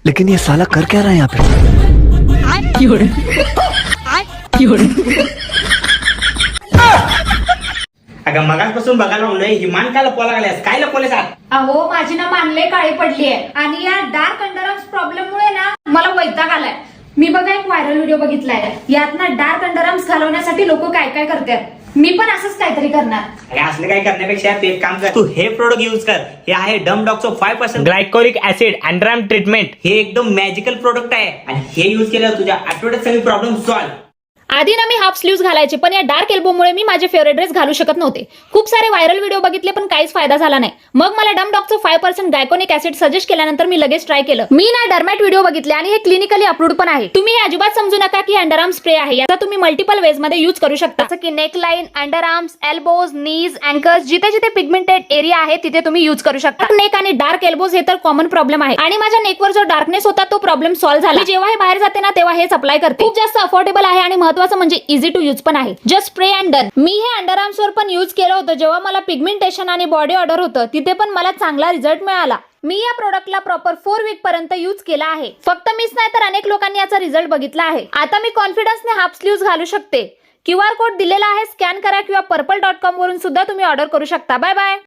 लेकिन ये साला कर क्या रहा है यहाँ पे? अगं मगाचपासून बघायला लागलोय हिमान काय लपवा लागल्यास काय लपवलेस आत? अहो माझी ना मानले काळी पडली आहे आणि या डार्क अंडरआर्म्स प्रॉब्लेम मुळे ना मला वैताग आलाय. मी बघा एक व्हायरल व्हिडिओ बघितलाय, यात ना डार्क अंडरआर्म्स घालवण्यासाठी लोक काय काय करतात. मी पण असंच काहीतरी करणार. अरे असले काय करण्यापेक्षा तू एक काम कर, तू हे प्रोडक्ट युज कर. हे आहे डम डॉक्सो 5% ग्लायकोलिक ऍसिड अँड्राम ट्रीटमेंट. हे एकदम मॅजिकल प्रोडक्ट आहे आणि हे युज केल्यावर तुझ्या आठवड्यात सगळी प्रॉब्लेम सॉल्व्ह. आधी ना मी हाफ स्लीव्स घालायचे, पण या डार्क एल्बोमुळे मी माझे फेवरेट ड्रेस घालू शकत नव्हते. खूप सारे व्हायरल व्हिडिओ बघितले पण काहीच फायदा झाला नाही. मग मला डम डॉक्सो 5% ग्लायकोलिक ऍसिड सजेस्ट केल्यानंतर मी लगेच ट्राय केलं. मी ना डर्मॅट व्हिडिओ बघितले आणि हे क्लिनिकली अप्रूव्ड पण आहे. तुम्ही हे अजिबात समजू नका की अंडरआर्म स्प्रे आहे. याचा तुम्ही मल्टिपल वेज मध्ये यूज करू शकता, जसं की नेक लाईन, अंडरआर्म्स, एल्बोज, नीज, अँकर्स, जिथे जिथे पिगमेंटेड एरिया आहे तिथे तुम्ही यूज करू शकता. नेक आणि डार्क एल्बोज हे तर कॉमन प्रॉब्लेम आहे आणि माझ्या नेकवर जो डार्कनेस होता तो प्रॉब्लेम सॉल्व्ह झाला. जेव्हा हे बाहेर जाते ना तेव्हा हेच अप्लाय करते. खूप जास्त अफोर्डेबल आहे आणि महत्त्वाचं म्हणजे इझी टू यूज पण आहे. Just spray and done. मी हे अंडरआर्म्स वर पण यूज केलं होतं जेव्हा मला पिगमेंटेशन आणि बॉडी ऑर्डर होतं, तिथे पण मला चांगला रिझल्ट मिळाला. मी या प्रोडक्टला प्रॉपर 4 वीक पर्यंत यूज केला आहे. फक्त मीच नाही तर अनेक लोकांनी याचा रिझल्ट बघितला आहे. आता मी कॉन्फिडन्सने हाफ स्लीव्स घालू शकते. QR कोड दिलेला आहे, स्कॅन करा किंवा purple.com वरून सुद्धा तुम्ही ऑर्डर करू शकता. Bye bye.